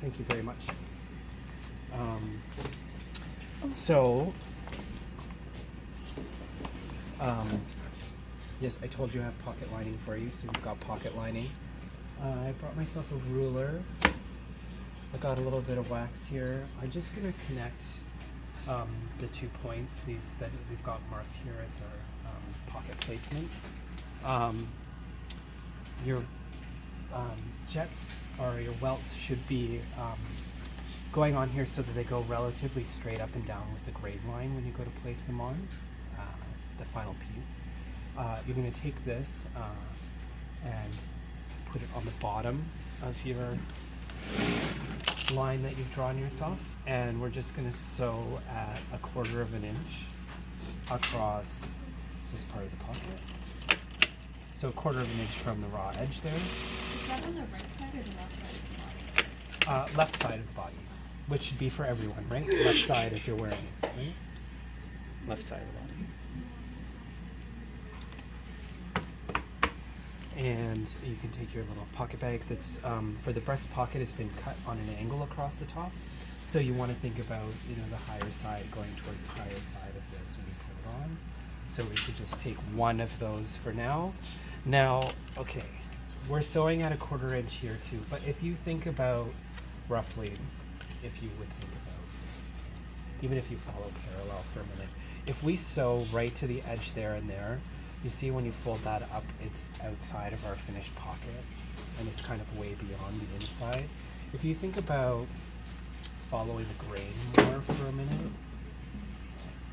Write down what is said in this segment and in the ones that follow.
Thank you very much. So, yes, I told you I have pocket lining for you, so we've got pocket lining. I brought myself a ruler. I got a little bit of wax here. I'm just going to connect the 2 points, these that we've got marked here as our pocket placement. Your jets or your welts should be going on here so that they go relatively straight up and down with the grade line when you go to place them on the final piece. You're going to take this and put it on the bottom of your line that you've drawn yourself, and we're just going to sew at 1/4 of an inch across this part of the pocket. So 1/4 of an inch from the raw edge there. Is that on the right side or the left side of the body? Left side of the body, which should be for everyone, right? Left side if you're wearing it, right? Left side of the body. And you can take your little pocket bag that's for the breast pocket has been cut on an angle across the top. So you want to think about, the higher side going towards the higher side of this when you put it on. So we could just take one of those for now. Now, okay, we're sewing at 1/4 inch here too, but if you think about roughly, if you would think about, even if you follow parallel for a minute, if we sew right to the edge there and there, you see when you fold that up, it's outside of our finished pocket, and it's kind of way beyond the inside. If you think about following the grain more for a minute,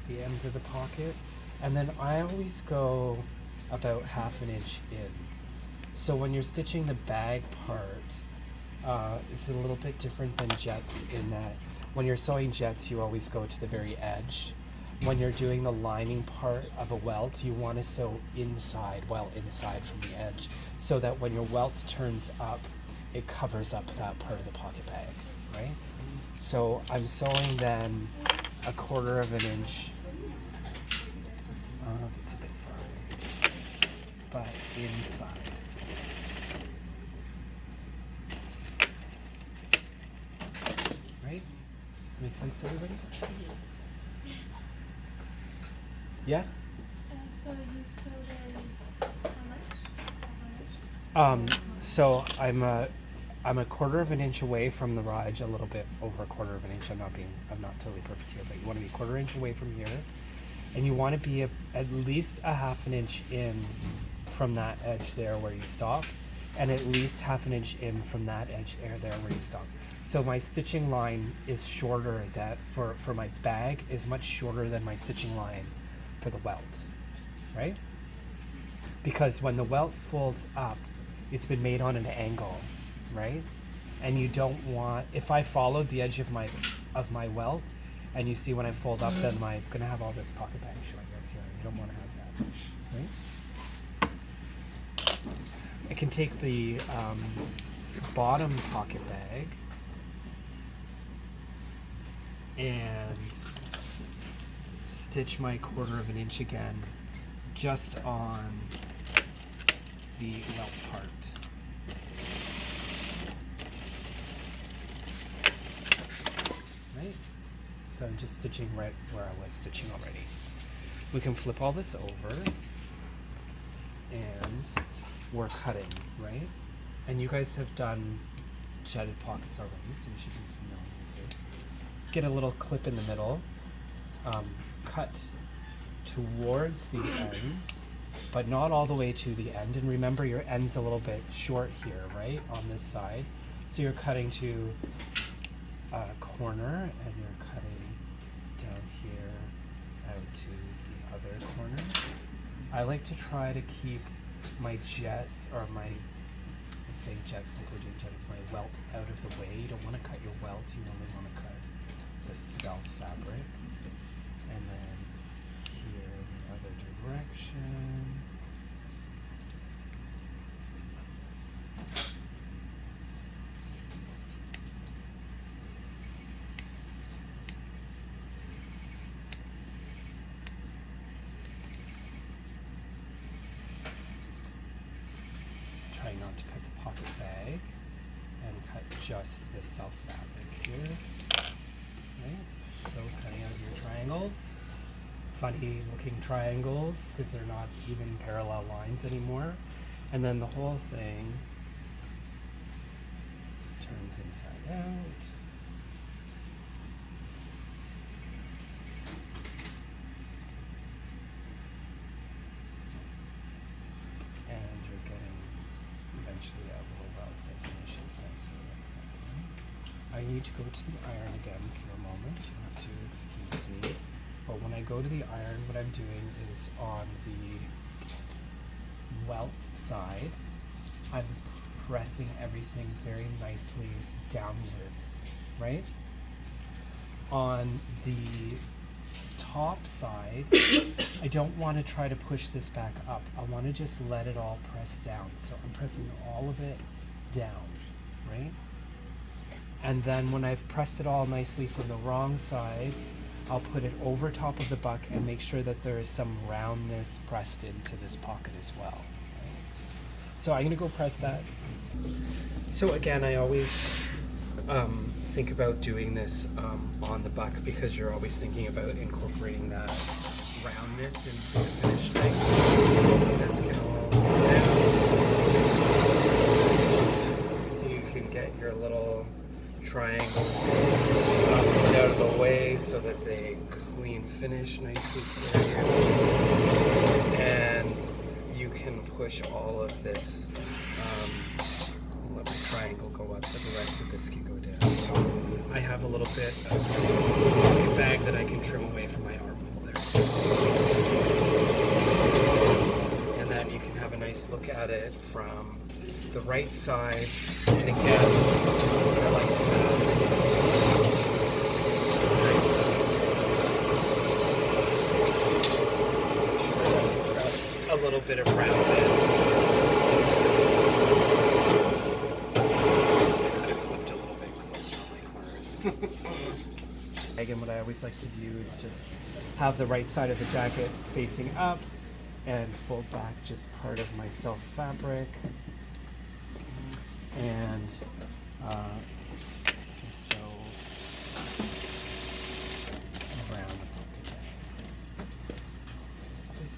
the ends of the pocket, and then I always go about 1/2 inch in. So when you're stitching the bag part, it's a little bit different than jets in that when you're sewing jets, you always go to the very edge. When you're doing the lining part of a welt, you want to sew inside from the edge, so that when your welt turns up, it covers up that part of the pocket bag, right? So I'm sewing then 1/4 of an inch. It's a bit far away, but inside. Right? Make sense to everybody? Yeah? So you sewed in how much? So I'm a 1/4 of an inch away from the raw edge, a little bit over 1/4 of an inch. I'm not totally perfect here, but you want to be 1/4 inch away from here, and you want to be at least 1/2 an inch in from that edge there where you stop, and at least 1/2 an inch in from that edge there where you stop. So my stitching line is shorter, that for my bag is much shorter than my stitching line for the welt, right? Because when the welt folds up, it's been made on an angle, right? And you don't want, if I followed the edge of my welt, and you see when I fold up, then I'm gonna have all this pocket bag showing up here. You don't want to have that, right? I can take the bottom pocket bag and stitch my 1/4 of an inch again just on the welt part. Right? So I'm just stitching right where I was stitching already. We can flip all this over and we're cutting, right? And you guys have done jetted pockets already, so you should be familiar with this. Get a little clip in the middle. Cut towards the ends, but not all the way to the end. And remember, your end's a little bit short here, right, on this side. So you're cutting to a corner, and you're cutting down here out to the other corner. I like to try to keep my jets, or my, I'm saying jets like we're doing jetting, my welt out of the way. You don't want to cut your welt, you only want to cut the self fabric. And then here in the other direction. Try not to cut the pocket bag and cut just the self fabric. funny looking triangles because they're not even parallel lines anymore. And then the whole thing turns inside out. And you're getting eventually a little welt that finishes nicely like that. I need to go to the iron again for a moment. You have to excuse me. But when I go to the iron, what I'm doing is on the welt side, I'm pressing everything very nicely downwards, right? On the top side, I don't want to try to push this back up. I want to just let it all press down. So I'm pressing all of it down, right? And then when I've pressed it all nicely from the wrong side, I'll put it over top of the buck and make sure that there is some roundness pressed into this pocket as well. Right? So I'm going to go press that. So again, I always think about doing this on the buck because you're always thinking about incorporating that roundness into the finished thing. This can all go down. You can get your little triangles out of the way so that they clean finish nicely for you. And you can push all of this. Let my triangle go up, but the rest of this can go down. I have a little bit of pocket bag that I can trim away from my armhole there. And then you can have a nice look at it from the right side. And again, I like to have press a little bit of roundness. Again, what I always like to do is just have the right side of the jacket facing up and fold back just part of my self fabric and just sew around the pocket bag. This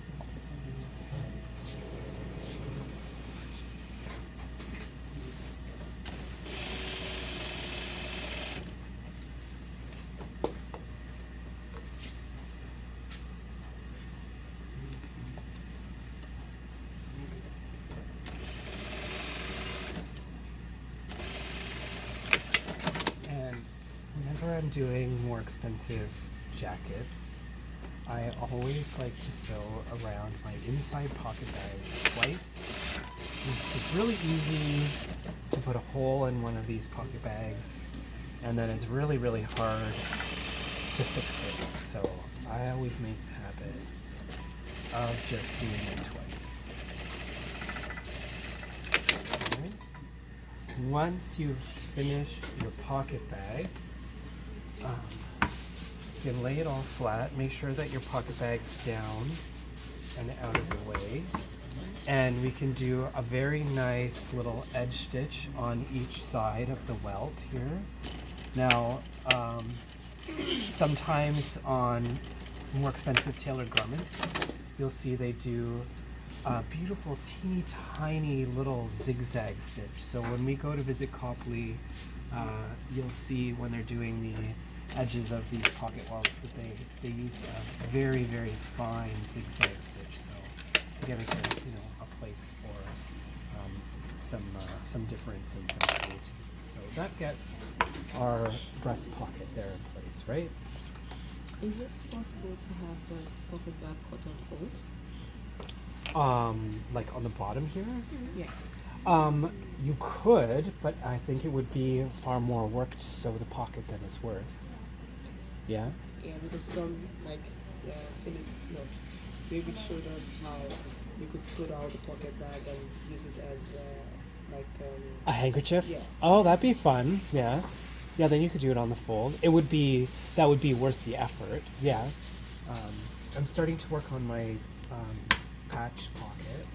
whenever I'm doing more expensive jackets, I always like to sew around my inside pocket bags twice. It's really easy to put a hole in one of these pocket bags, and then it's really, really hard to fix it. So I always make the habit of just doing it twice. Okay. Once you've finished your pocket bag, you can lay it all flat. Make sure that your pocket bag's down and out of the way. And we can do a very nice little edge stitch on each side of the welt here. Now, sometimes on more expensive tailored garments, you'll see they do a beautiful teeny tiny little zigzag stitch. So when we go to visit Copley, you'll see when they're doing the edges of these pocket welts that they use a very, very fine zigzag stitch. So again, it's a place for some difference and some creativity. So that gets our breast pocket there in place, right? Is it possible to have the pocket bag cut on fold? Like on the bottom here? Yeah. You could, but I think it would be far more work to sew the pocket than it's worth. Yeah? Yeah, because some, Philip, David showed us how you could put out the pocket bag and use it as, a handkerchief? Yeah. Oh, that'd be fun. Yeah. Yeah, then you could do it on the fold. That would be worth the effort. Yeah. I'm starting to work on my patch pocket,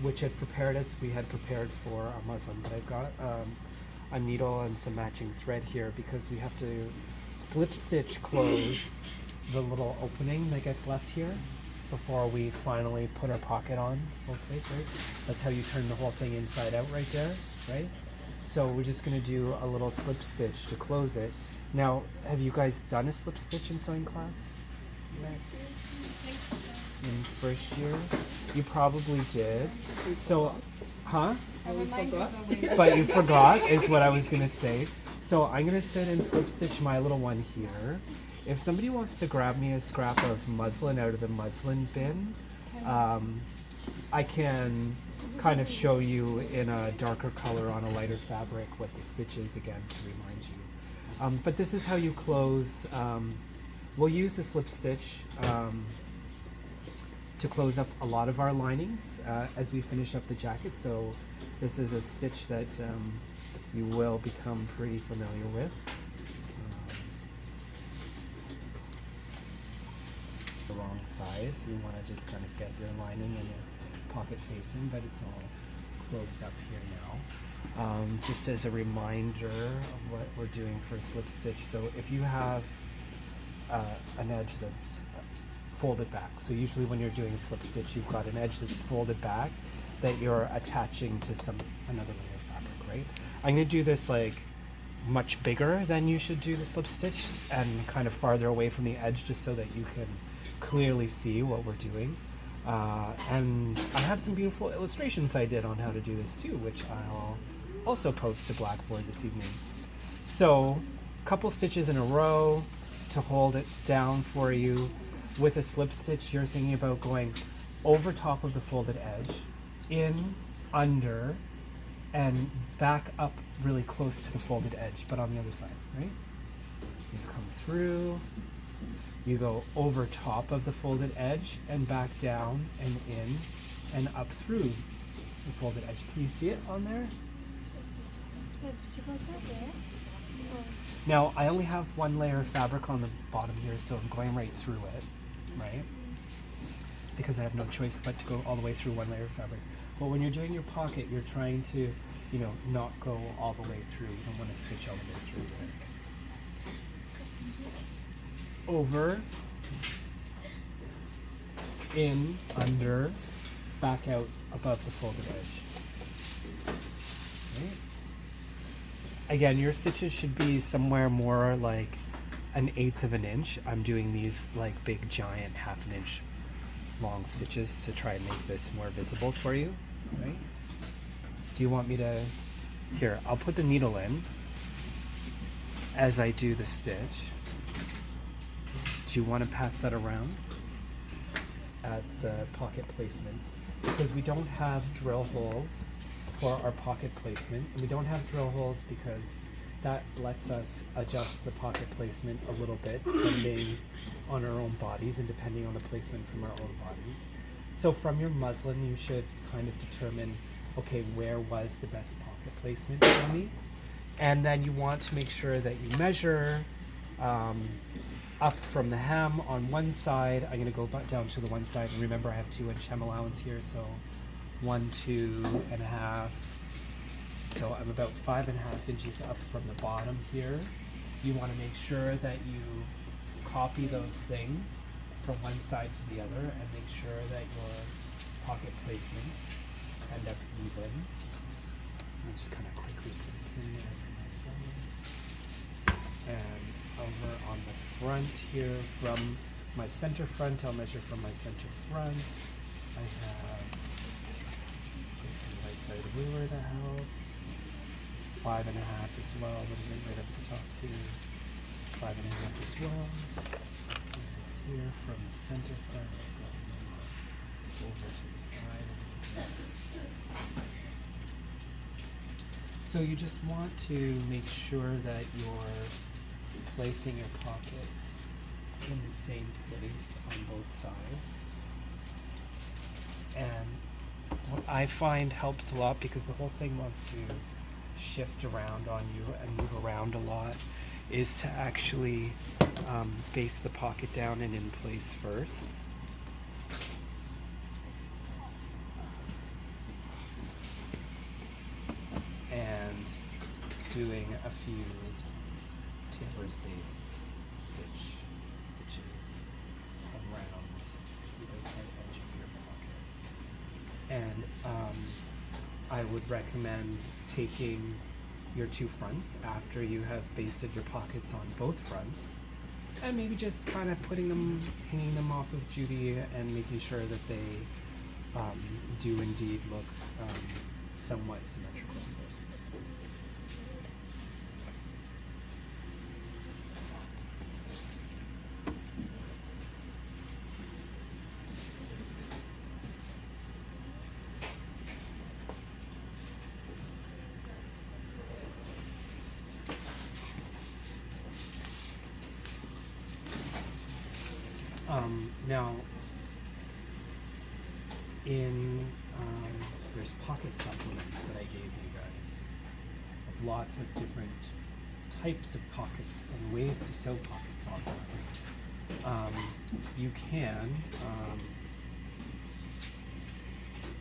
which I've prepared as we had prepared for our muslin, but I've got a needle and some matching thread here because we have to slip stitch closed the little opening that gets left here before we finally put our pocket on full place, right? That's how you turn the whole thing inside out right there, right? So we're just gonna do a little slip stitch to close it. Now, have you guys done a slip stitch in sewing class? In first year? You probably did. So, huh? And we forgot. But you forgot is what I was gonna say. So I'm gonna sit and slip stitch my little one here. If somebody wants to grab me a scrap of muslin out of the muslin bin, I can kind of show you in a darker color on a lighter fabric what the stitch is again to remind you. But this is how you close. We'll use the slip stitch to close up a lot of our linings as we finish up the jacket. So this is a stitch that you will become pretty familiar with. The wrong side, you want to just kind of get your lining and your pocket facing, but it's all closed up here now. Just as a reminder of what we're doing for a slip stitch. So if you have an edge that's folded back, so usually when you're doing a slip stitch, you've got an edge that's folded back that you're attaching to another layer of fabric, right? I'm going to do this like much bigger than you should do the slip stitch and kind of farther away from the edge just so that you can clearly see what we're doing. And I have some beautiful illustrations I did on how to do this too, which I'll also post to Blackboard this evening. So, couple stitches in a row to hold it down for you. With a slip stitch, you're thinking about going over top of the folded edge, in, under, and back up really close to the folded edge, but on the other side, right? You come through, you go over top of the folded edge and back down and in and up through the folded edge. Can you see it on there? So did you go through there? Or Now, I only have one layer of fabric on the bottom here, so I'm going right through it, right? Because I have no choice but to go all the way through one layer of fabric. But when you're doing your pocket, you're trying to, not go all the way through. You don't want to stitch all the way through it. Over, in, under, back out above the folded edge. Right? Again, your stitches should be somewhere more like 1/8 of an inch. I'm doing these like big giant 1/2 inch long stitches to try and make this more visible for you, right? Do you want me to, here, I'll put the needle in as I do the stitch. Do you want to pass that around at the pocket placement? Because we don't have drill holes for our pocket placement, and we don't have drill holes because that lets us adjust the pocket placement a little bit depending on our own bodies and depending on the placement from our own bodies. So from your muslin, you should kind of determine, okay, where was the best pocket placement for me? And then you want to make sure that you measure up from the hem on one side. I'm going to go down to the one side, and remember I have 2-inch hem allowance here, so 1, 2.5. So I'm about 5.5 inches up from the bottom here. You want to make sure that you copy those things from one side to the other and make sure that your pocket placements end up even. I'll just kind of quickly put it in there for myself. And over on the front here, from my center front, I'll measure from my center front. I have the right side of the ruler of the house. 5.5 as well, a little bit right up the top here. 5.5 as well. And here from the center front, over to the side. So you just want to make sure that you're placing your pockets in the same place on both sides. And what I find helps a lot, because the whole thing wants to shift around on you and move around a lot, is to actually face the pocket down and in place first. And doing a few tailor's based stitches. would recommend taking your two fronts after you have basted your pockets on both fronts, and maybe just kind of hanging them off of Judy and making sure that they do indeed look somewhat symmetrical. Now, there's pocket supplements that I gave you guys of lots of different types of pockets and ways to sew pockets on them. You can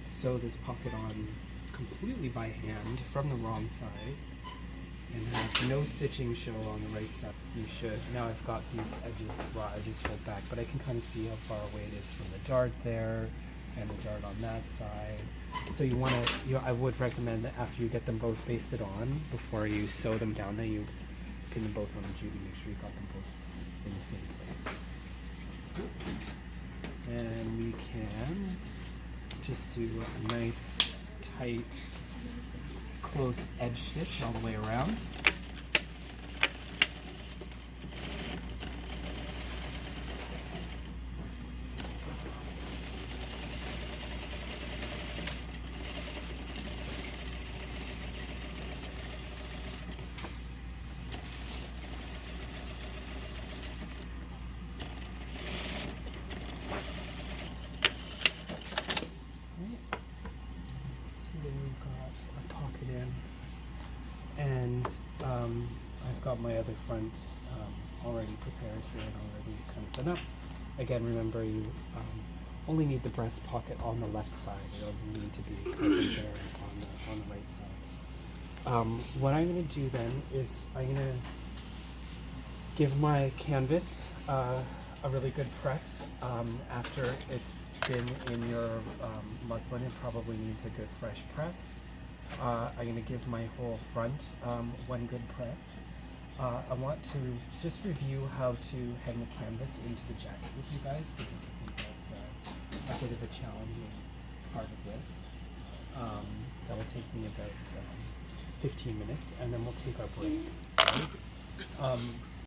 sew this pocket on completely by hand from the wrong side and have no stitching show on the right side. You should. Now I've got these edges, well, I just pulled back, but I can kind of see how far away it is from the dart there and the dart on that side. So you want to, I would recommend that after you get them both basted on, before you sew them down, that you pin them both on the Judy, make sure you got them both in the same place. And we can just do a nice, tight, close edge stitch all the way around. I've got my other front already prepared here and already kind of done up. Again, remember you only need the breast pocket on the left side. It doesn't need to be present there on the right side. What I'm going to do then is I'm going to give my canvas a really good press. After it's been in your muslin, it probably needs a good fresh press. I'm going to give my whole front one good press. I want to just review how to hang the canvas into the jacket with you guys, because I think that's a bit of a challenging part of this. That will take me about 15 minutes, and then we'll take our break. Right?